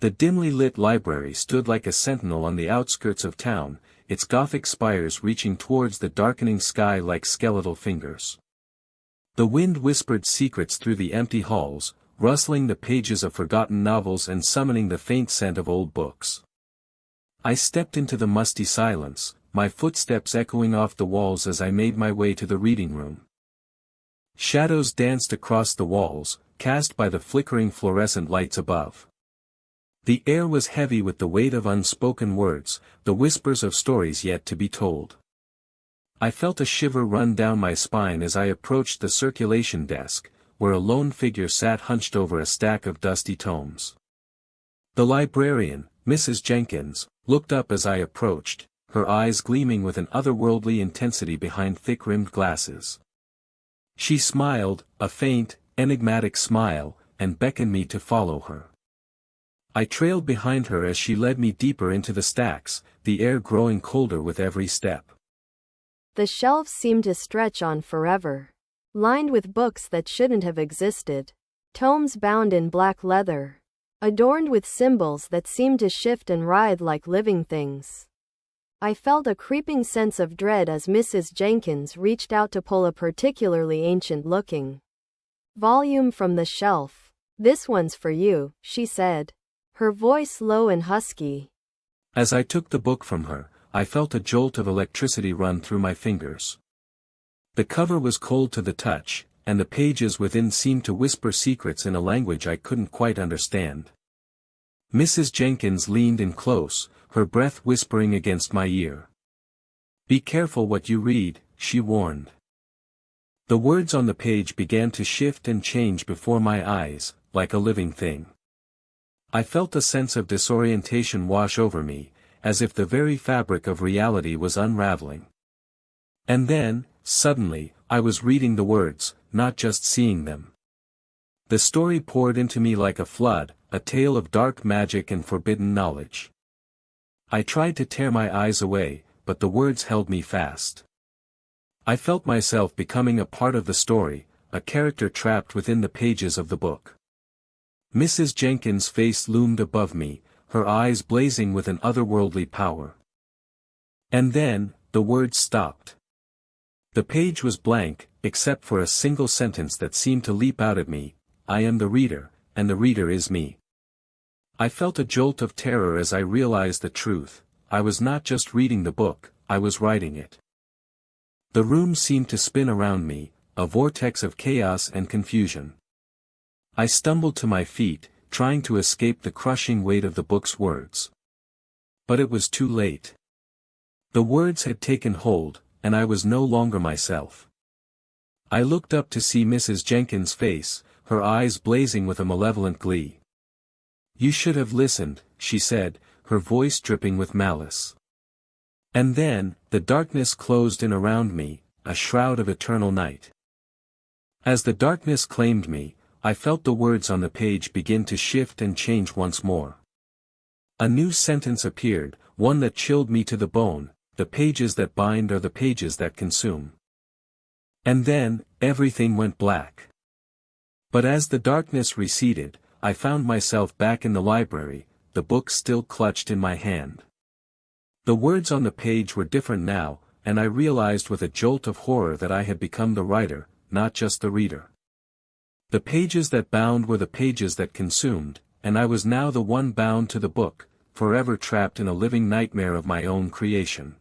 The dimly lit library stood like a sentinel on the outskirts of town, its Gothic spires reaching towards the darkening sky like skeletal fingers. The wind whispered secrets through the empty halls, rustling the pages of forgotten novels and summoning the faint scent of old books. I stepped into the musty silence, my footsteps echoing off the walls as I made my way to the reading room. Shadows danced across the walls, cast by the flickering fluorescent lights above. The air was heavy with the weight of unspoken words, the whispers of stories yet to be told. I felt a shiver run down my spine as I approached the circulation desk, where a lone figure sat hunched over a stack of dusty tomes. The librarian, Mrs. Jenkins, looked up as I approached, her eyes gleaming with an otherworldly intensity behind thick-rimmed glasses. She smiled, a faint, enigmatic smile, and beckoned me to follow her. I trailed behind her as she led me deeper into the stacks, the air growing colder with every step. The shelves seemed to stretch on forever. Lined with books that shouldn't have existed. Tomes bound in black leather. Adorned with symbols that seemed to shift and writhe like living things. I felt a creeping sense of dread as Mrs. Jenkins reached out to pull a particularly ancient-looking volume from the shelf. "This one's for you," she said, her voice low and husky. As I took the book from her, I felt a jolt of electricity run through my fingers. The cover was cold to the touch, and the pages within seemed to whisper secrets in a language I couldn't quite understand. Mrs. Jenkins leaned in close, her breath whispering against my ear. "Be careful what you read," she warned. The words on the page began to shift and change before my eyes, like a living thing. I felt a sense of disorientation wash over me, as if the very fabric of reality was unraveling. And then, suddenly, I was reading the words, not just seeing them. The story poured into me like a flood, a tale of dark magic and forbidden knowledge. I tried to tear my eyes away, but the words held me fast. I felt myself becoming a part of the story, a character trapped within the pages of the book. Mrs. Jenkins' face loomed above me, her eyes blazing with an otherworldly power. And then, the words stopped. The page was blank, except for a single sentence that seemed to leap out at me: "I am the reader, and the reader is me." I felt a jolt of terror as I realized the truth. I was not just reading the book, I was writing it. The room seemed to spin around me, a vortex of chaos and confusion. I stumbled to my feet, trying to escape the crushing weight of the book's words. But it was too late. The words had taken hold, and I was no longer myself. I looked up to see Mrs. Jenkins' face, her eyes blazing with a malevolent glee. "You should have listened," she said, her voice dripping with malice. And then, the darkness closed in around me, a shroud of eternal night. As the darkness claimed me, I felt the words on the page begin to shift and change once more. A new sentence appeared, one that chilled me to the bone: "The pages that bind are the pages that consume." And then, everything went black. But as the darkness receded, I found myself back in the library, the book still clutched in my hand. The words on the page were different now, and I realized with a jolt of horror that I had become the writer, not just the reader. The pages that bound were the pages that consumed, and I was now the one bound to the book, forever trapped in a living nightmare of my own creation.